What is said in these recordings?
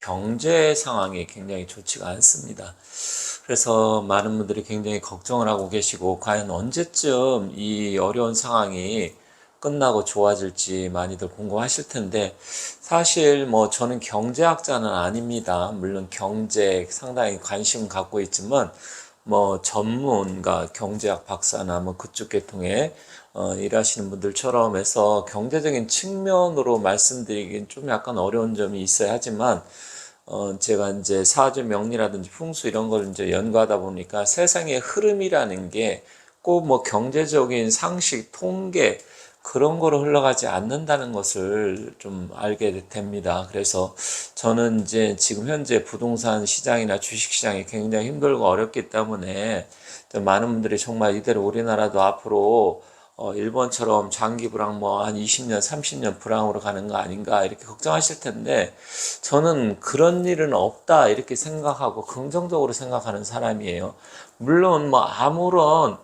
경제 상황이 굉장히 좋지가 않습니다. 그래서 많은 분들이 굉장히 걱정을 하고 계시고, 과연 언제쯤 이 어려운 상황이 끝나고 좋아질지 많이들 궁금하실 텐데, 사실 뭐 저는 경제학자는 아닙니다. 물론 경제에 상당히 관심 갖고 있지만, 뭐 전문가, 경제학 박사나 뭐 그쪽 계통의 일하시는 분들처럼 해서 경제적인 측면으로 말씀드리긴 좀 약간 어려운 점이 있어야 하지만, 제가 이제 사주 명리라든지 풍수 이런 걸 이제 연구하다 보니까 세상의 흐름이라는 게 꼭 뭐 경제적인 상식, 통계 그런 거로 흘러가지 않는다는 것을 좀 알게 됩니다. 그래서 저는 이제 지금 현재 부동산 시장이나 주식 시장이 굉장히 힘들고 어렵기 때문에 많은 분들이 정말 이대로 우리나라도 앞으로 일본처럼 장기 불황 뭐 한 20년, 30년 불황으로 가는 거 아닌가 이렇게 걱정하실 텐데, 저는 그런 일은 없다 이렇게 생각하고 긍정적으로 생각하는 사람이에요. 물론 뭐 아무런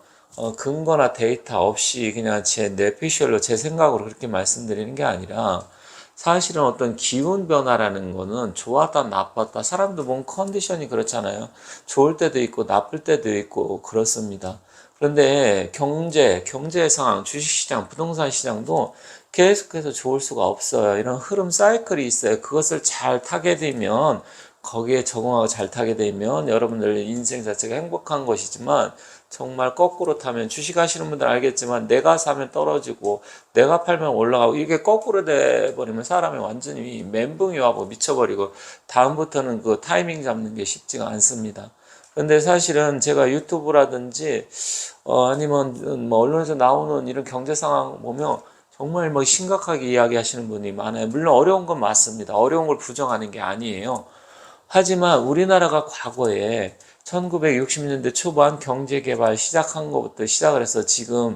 근거나 데이터 없이 그냥 제 뇌피셜로 제 생각으로 그렇게 말씀드리는 게 아니라, 사실은 어떤 기온 변화라는 거는 좋았다 나빴다, 사람도 몸 컨디션이 그렇잖아요. 좋을 때도 있고 나쁠 때도 있고 그렇습니다. 그런데 경제 상황, 주식시장, 부동산 시장도 계속해서 좋을 수가 없어요. 이런 흐름 사이클이 있어요. 그것을 잘 타게 되면, 거기에 적응하고 잘 타게 되면 여러분들 인생 자체가 행복한 것이지만, 정말 거꾸로 타면, 주식하시는 분들 알겠지만 내가 사면 떨어지고 내가 팔면 올라가고, 이게 거꾸로 돼버리면 사람이 완전히 멘붕이 와고 미쳐버리고 다음부터는 그 타이밍 잡는 게 쉽지가 않습니다. 근데 사실은 제가 유튜브라든지 아니면 뭐 언론에서 나오는 이런 경제 상황 보면 정말 뭐 심각하게 이야기하시는 분이 많아요. 물론 어려운 건 맞습니다. 어려운 걸 부정하는 게 아니에요. 하지만 우리나라가 과거에 1960년대 초반 경제개발 시작한 것부터 시작을 해서 지금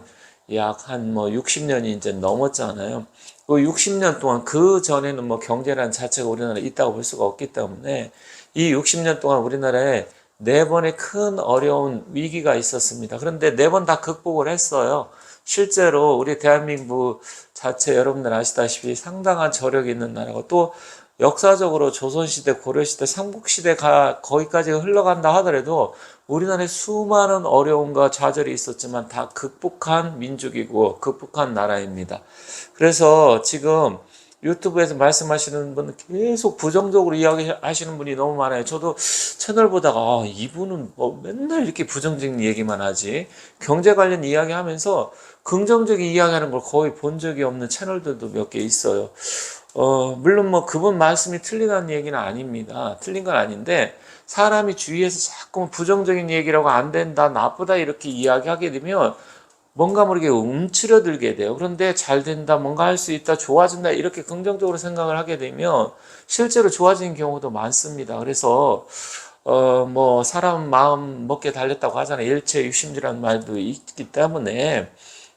약 한 뭐 60년이 이제 넘었잖아요. 그 60년 동안, 그 전에는 뭐 경제라는 자체가 우리나라에 있다고 볼 수가 없기 때문에, 이 60년 동안 우리나라에 네 번의 큰 어려운 위기가 있었습니다. 그런데 네 번 다 극복을 했어요. 실제로 우리 대한민국 자체 여러분들 아시다시피 상당한 저력이 있는 나라고, 또 역사적으로 조선시대, 고려시대, 삼국시대가 거기까지 흘러간다 하더라도 우리나라에 수많은 어려움과 좌절이 있었지만 다 극복한 민족이고 극복한 나라입니다. 그래서 지금 유튜브에서 말씀하시는 분 계속 부정적으로 이야기하시는 분이 너무 많아요. 저도 채널 보다가 이분은 뭐 맨날 이렇게 부정적인 얘기만 하지, 경제 관련 이야기 하면서 긍정적인 이야기하는 걸 거의 본 적이 없는 채널들도 몇 개 있어요. 물론 뭐 그분 말씀이 틀리다는 얘기는 아닙니다. 틀린 건 아닌데, 사람이 주위에서 자꾸 부정적인 얘기라고 안 된다, 나쁘다 이렇게 이야기하게 되면 뭔가 모르게 움츠려들게 돼요. 그런데 잘 된다, 뭔가 할 수 있다, 좋아진다 이렇게 긍정적으로 생각을 하게 되면 실제로 좋아지는 경우도 많습니다. 그래서 뭐 사람 마음 먹게 달렸다고 하잖아요. 일체유심주라는 말도 있기 때문에,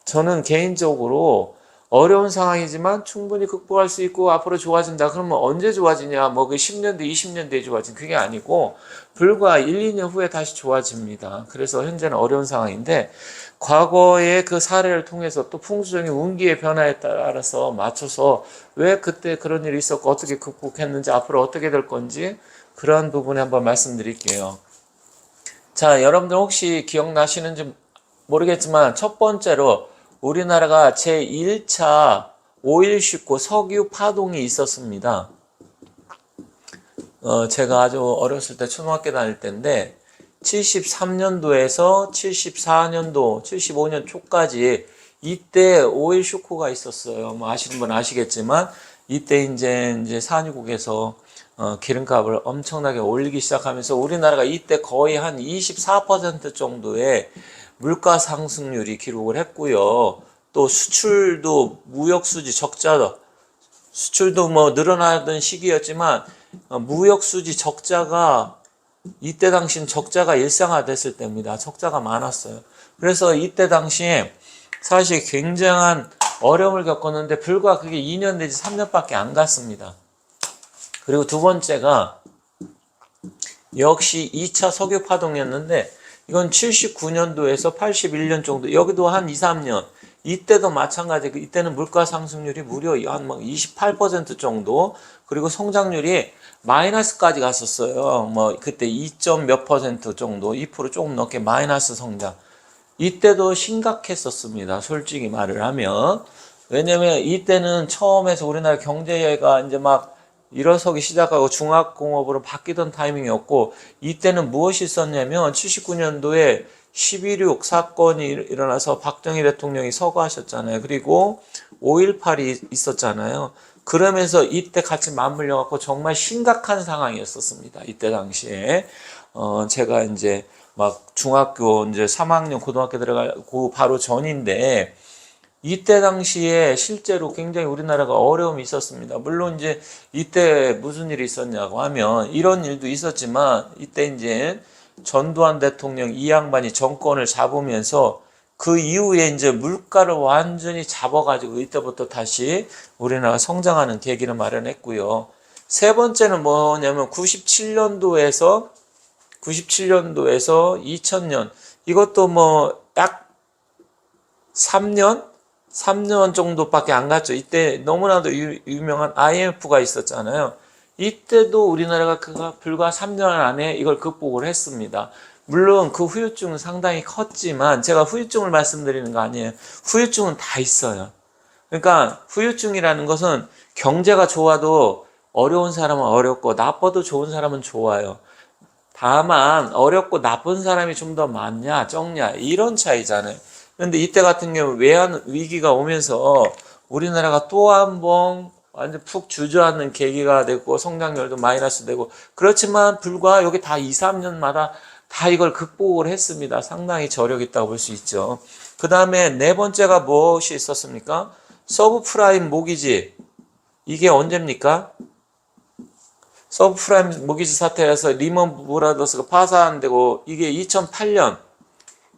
저는 개인적으로 어려운 상황이지만 충분히 극복할 수 있고 앞으로 좋아진다. 그러면 언제 좋아지냐? 뭐 그 10년 뒤, 20년 뒤에 좋아진 그게 아니고 불과 1, 2년 후에 다시 좋아집니다. 그래서 현재는 어려운 상황인데, 과거의 그 사례를 통해서 또 풍수적인 운기의 변화에 따라서 맞춰서 왜 그때 그런 일이 있었고 어떻게 극복했는지, 앞으로 어떻게 될 건지 그러한 부분에 한번 말씀드릴게요. 자, 여러분들 혹시 기억나시는지 모르겠지만 첫 번째로 우리나라가 제1차 5.19 석유 파동이 있었습니다. 제가 아주 어렸을 때 초등학교 다닐 때인데, 73년도에서 74년도, 75년 초까지 이때 오일 쇼크가 있었어요. 뭐 아시는 분 아시겠지만, 이때 이제 산유국에서 기름값을 엄청나게 올리기 시작하면서 우리나라가 이때 거의 한 24% 정도의 물가 상승률이 기록을 했고요. 또 수출도 무역 수지 적자, 수출도 뭐 늘어나던 시기였지만 무역 수지 적자가, 이때 당시엔 적자가 일상화됐을 때입니다. 적자가 많았어요. 그래서 이때 당시에 사실 굉장한 어려움을 겪었는데 불과 그게 2년 내지 3년밖에 안 갔습니다. 그리고 두 번째가 역시 2차 석유 파동이었는데, 이건 79년도에서 81년 정도, 여기도 한 2, 3년. 이때도 마찬가지. 이때는 물가 상승률이 무려 한 28% 정도, 그리고 성장률이 마이너스까지 갔었어요. 뭐 그때 2점 몇 퍼센트 정도, 2% 조금 넘게 마이너스 성장. 이때도 심각했었습니다. 솔직히 말을 하면. 왜냐면 이때는 처음에서 우리나라 경제가 이제 막 일어서기 시작하고 중화공업으로 바뀌던 타이밍이었고, 이때는 무엇이 있었냐면 79년도에 11.6 사건이 일어나서 박정희 대통령이 서거하셨잖아요. 그리고 5.18이 있었잖아요. 그러면서 이때 같이 맞물려 갖고 정말 심각한 상황이었었습니다. 이때 당시에 제가 이제 막 중학교 이제 3학년 고등학교 들어가고 바로 전인데, 이때 당시에 실제로 굉장히 우리나라가 어려움이 있었습니다. 물론 이제 이때 무슨 일이 있었냐고 하면 이런 일도 있었지만, 이때 이제 전두환 대통령 이 양반이 정권을 잡으면서 그 이후에 이제 물가를 완전히 잡아가지고 이때부터 다시 우리나라가 성장하는 계기를 마련했고요. 세 번째는 뭐냐면 97년도에서 2000년, 이것도 뭐 딱 3년 정도밖에 안 갔죠. 이때 너무나도 유명한 IMF가 있었잖아요. 이때도 우리나라가 불과 3년 안에 이걸 극복을 했습니다. 물론 그 후유증은 상당히 컸지만, 제가 후유증을 말씀드리는 거 아니에요. 후유증은 다 있어요. 그러니까 후유증이라는 것은 경제가 좋아도 어려운 사람은 어렵고 나빠도 좋은 사람은 좋아요. 다만 어렵고 나쁜 사람이 좀 더 많냐 적냐 이런 차이잖아요. 그런데 이때 같은 경우 외환 위기가 오면서 우리나라가 또 한 번 완전 푹 주저앉는 계기가 되고 성장률도 마이너스 되고, 그렇지만 불과 여기 다 2, 3년마다 다 이걸 극복을 했습니다. 상당히 저력 있다고 볼 수 있죠. 그 다음에 네 번째가 무엇이 있었습니까? 서브프라임 모기지. 이게 언제입니까? 서브프라임 모기지 사태에서 리먼 브라더스가 파산되고, 이게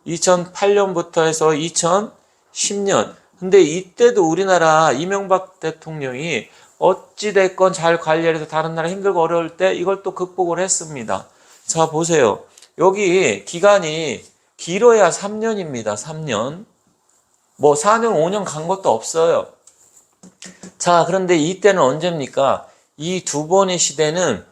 2008년부터 해서 2010년. 근데 이때도 우리나라 이명박 대통령이 어찌됐건 잘 관리해서 다른 나라 힘들고 어려울 때 이걸 또 극복을 했습니다. 자, 보세요. 여기 기간이 길어야 3년입니다. 3년. 뭐 4년, 5년 간 것도 없어요. 자, 그런데 이때는 언제입니까? 이 두 번의 시대는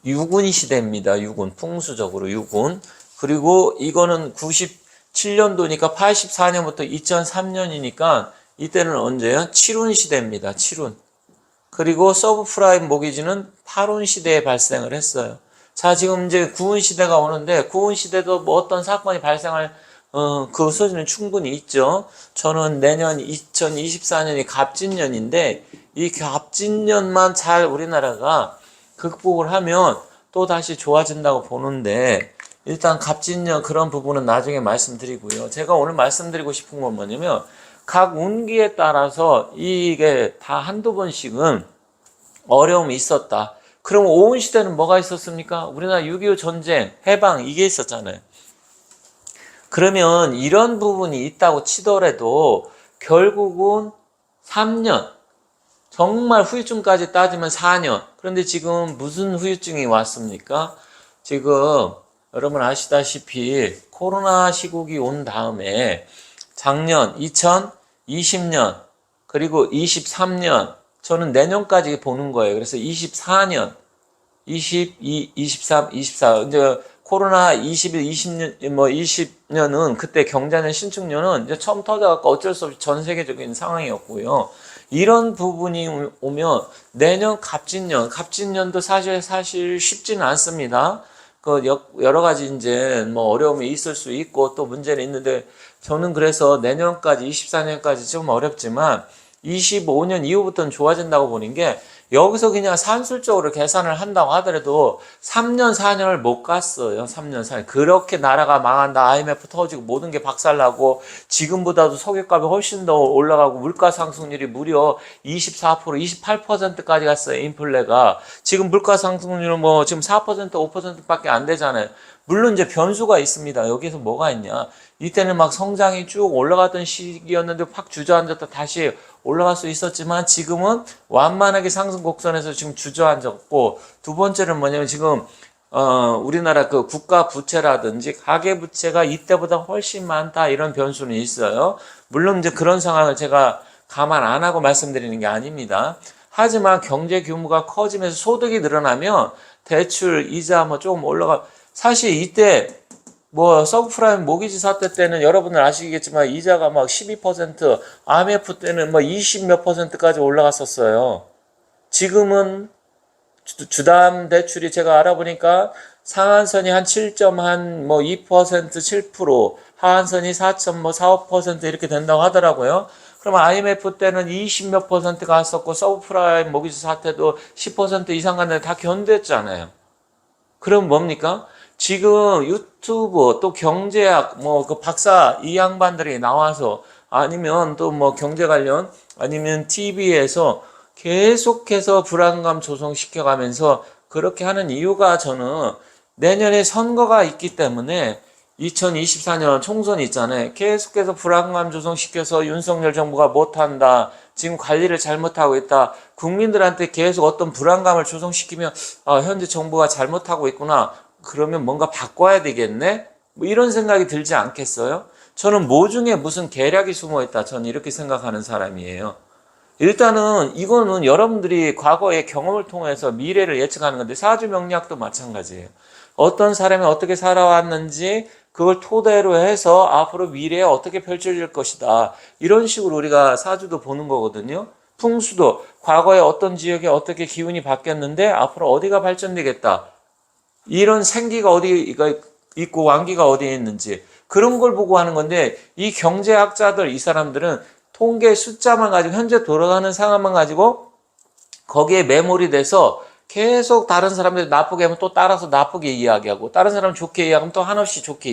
유군 시대입니다. 유군. 풍수적으로 유군. 그리고 이거는 97년도니까 84년부터 2003년이니까 이때는 언제요? 7운 시대입니다. 7운. 그리고 서브프라임 모기지는 8운 시대에 발생을 했어요. 자, 지금 이제 9운 시대가 오는데, 9운 시대도 뭐 어떤 사건이 발생할 그 소지는 충분히 있죠. 저는 내년 2024년이 갑진년인데, 이 갑진년만 잘 우리나라가 극복을 하면 또 다시 좋아진다고 보는데, 일단 갑진년 그런 부분은 나중에 말씀드리고요. 제가 오늘 말씀드리고 싶은 건 뭐냐면, 각 운기에 따라서 이게 다 한두 번씩은 어려움이 있었다. 그럼 오은 시대는 뭐가 있었습니까? 우리나라 6.25 전쟁, 해방 이게 있었잖아요. 그러면 이런 부분이 있다고 치더라도 결국은 3년, 정말 후유증까지 따지면 4년. 그런데 지금 무슨 후유증이 왔습니까? 지금 여러분 아시다시피 코로나 시국이 온 다음에 작년 2020년 그리고 23년, 저는 내년까지 보는 거예요. 그래서 24년, 22, 23, 24. 이제 코로나 21, 20년, 뭐 20년은 그때 경자년, 신축년은 이제 처음 터져갖고 어쩔 수 없이 전 세계적인 상황이었고요. 이런 부분이 오면 내년 갑진년도 사실 쉽지는 않습니다. 그 여러 가지 이제 뭐 어려움이 있을 수 있고 또 문제는 있는데, 저는 그래서 내년까지 24년까지 좀 어렵지만 25년 이후부터는 좋아진다고 보는 게, 여기서 그냥 산술적으로 계산을 한다고 하더라도 3년, 4년을 못 갔어요. 3년, 4년. 그렇게 나라가 망한다. IMF 터지고 모든 게 박살나고 지금보다도 석유값이 훨씬 더 올라가고 물가 상승률이 무려 24%, 28%까지 갔어요. 인플레가. 지금 물가 상승률은 뭐 지금 4%, 5%밖에 안 되잖아요. 물론 이제 변수가 있습니다. 여기서 뭐가 있냐. 이때는 막 성장이 쭉 올라가던 시기였는데 확 주저앉았다 다시 올라갈 수 있었지만, 지금은 완만하게 상승 곡선에서 지금 주저앉았고, 두 번째는 뭐냐면 지금 우리나라 그 국가 부채라든지 가계 부채가 이때보다 훨씬 많다, 이런 변수는 있어요. 물론 이제 그런 상황을 제가 감안 안 하고 말씀드리는 게 아닙니다. 하지만 경제 규모가 커지면서 소득이 늘어나면 대출, 이자 뭐 조금 올라가. 사실 이때 뭐 서브프라임 모기지 사태 때는 여러분들 아시겠지만 이자가 막 12%, IMF 때는 뭐 20 몇 %까지 올라갔었어요. 지금은 주담 대출이 제가 알아보니까 상한선이 한 7.2% 7%, 하한선이 4.45% 이렇게 된다고 하더라고요. 그러면 IMF 때는 20 몇 % 갔었고 서브프라임 모기지 사태도 10% 이상 갔는데 다 견뎠잖아요. 그럼 뭡니까? 지금 유튜브 또 경제학 뭐 그 박사 이 양반들이 나와서 아니면 또 뭐 경제 관련 아니면 TV에서 계속해서 불안감 조성시켜 가면서 그렇게 하는 이유가 저는 내년에 선거가 있기 때문에 2024년 총선 있잖아요. 계속해서 불안감 조성시켜서 윤석열 정부가 못한다. 지금 관리를 잘못하고 있다. 국민들한테 계속 어떤 불안감을 조성시키면 현재 정부가 잘못하고 있구나. 그러면 뭔가 바꿔야 되겠네? 뭐 이런 생각이 들지 않겠어요? 저는 뭐 중에 무슨 계략이 숨어 있다. 저는 이렇게 생각하는 사람이에요. 일단은 이거는 여러분들이 과거의 경험을 통해서 미래를 예측하는 건데 사주 명리학도 마찬가지예요. 어떤 사람이 어떻게 살아왔는지 그걸 토대로 해서 앞으로 미래에 어떻게 펼쳐질 것이다. 이런 식으로 우리가 사주도 보는 거거든요. 풍수도 과거에 어떤 지역에 어떻게 기운이 바뀌었는데 앞으로 어디가 발전되겠다. 이런 생기가 어디가 있고 완기가 어디에 있는지 그런 걸 보고 하는 건데 이 경제학자들 이 사람들은 통계 숫자만 가지고 현재 돌아가는 상황만 가지고 거기에 매몰이 돼서 계속 다른 사람들이 나쁘게 하면 또 따라서 나쁘게 이야기하고 다른 사람 좋게 이야기하면 또 한없이 좋게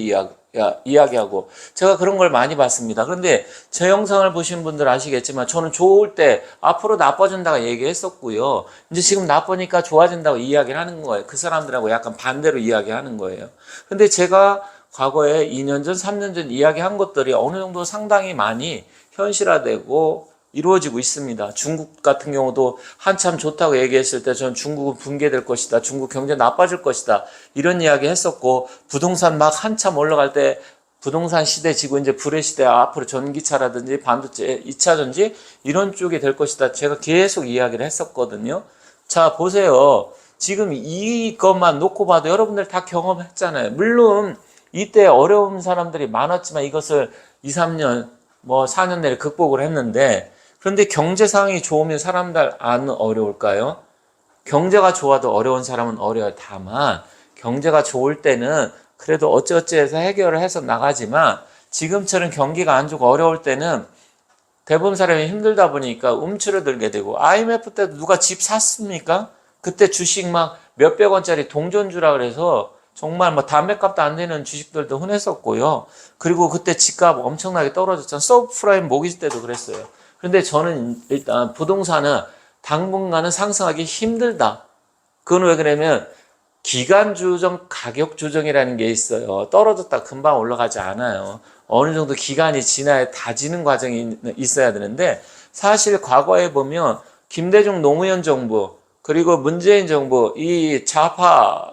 이야기하고 제가 그런 걸 많이 봤습니다. 그런데 제 영상을 보신 분들 아시겠지만 저는 좋을 때 앞으로 나빠진다고 얘기했었고요. 이제 지금 나쁘니까 좋아진다고 이야기를 하는 거예요. 그 사람들하고 약간 반대로 이야기하는 거예요. 근데 제가 과거에 2년 전, 3년 전 이야기한 것들이 어느 정도 상당히 많이 현실화되고 이루어지고 있습니다. 중국 같은 경우도 한참 좋다고 얘기했을 때 저는 중국은 붕괴될 것이다. 중국 경제 나빠질 것이다. 이런 이야기 했었고 부동산 막 한참 올라갈 때 부동산 시대 지고 이제 불의 시대 앞으로 전기차라든지 반도체 2차 전지 이런 쪽이 될 것이다. 제가 계속 이야기를 했었거든요. 자, 보세요. 지금 이것만 놓고 봐도 여러분들 다 경험했잖아요. 물론 이때 어려운 사람들이 많았지만 이것을 2, 3년 뭐 4년 내에 극복을 했는데 그런데 경제 상황이 좋으면 사람들 안 어려울까요? 경제가 좋아도 어려운 사람은 어려워요. 다만 경제가 좋을 때는 그래도 어찌어찌해서 해결을 해서 나가지만 지금처럼 경기가 안 좋고 어려울 때는 대부분 사람이 힘들다 보니까 움츠러들게 되고 IMF 때도 누가 집 샀습니까? 그때 주식 막 몇백 원짜리 동전주라 그래서 정말 뭐 담배값도 안 되는 주식들도 흔했었고요. 그리고 그때 집값 엄청나게 떨어졌잖아요. 서브프라임 모기지 때도 그랬어요. 그런데 저는 일단 부동산은 당분간은 상승하기 힘들다. 그건 왜 그러냐면 기간 조정, 가격 조정이라는 게 있어요. 떨어졌다 금방 올라가지 않아요. 어느 정도 기간이 지나야 다지는 과정이 있어야 되는데 사실 과거에 보면 김대중 노무현 정부 그리고 문재인 정부 이 좌파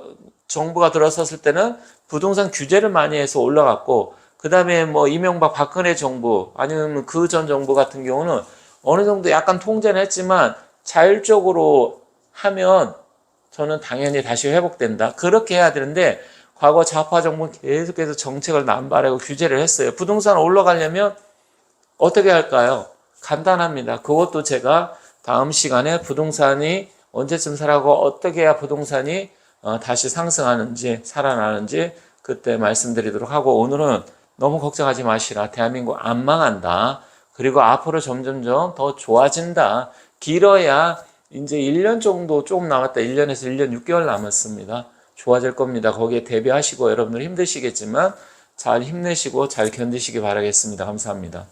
정부가 들어섰을 때는 부동산 규제를 많이 해서 올라갔고 그 다음에 뭐 이명박 박근혜 정부 아니면 그 전 정부 같은 경우는 어느 정도 약간 통제는 했지만 자율적으로 하면 저는 당연히 다시 회복된다. 그렇게 해야 되는데 과거 좌파 정부는 계속해서 정책을 남발하고 규제를 했어요. 부동산 올라가려면 어떻게 할까요? 간단합니다. 그것도 제가 다음 시간에 부동산이 언제쯤 사라고 어떻게 해야 부동산이 다시 상승하는지 살아나는지 그때 말씀드리도록 하고 오늘은 너무 걱정하지 마시라. 대한민국 안 망한다. 그리고 앞으로 점점점 더 좋아진다. 길어야 이제 1년 정도 조금 남았다. 1년에서 1년 6개월 남았습니다. 좋아질 겁니다. 거기에 대비하시고 여러분들 힘드시겠지만 잘 힘내시고 잘 견디시기 바라겠습니다. 감사합니다.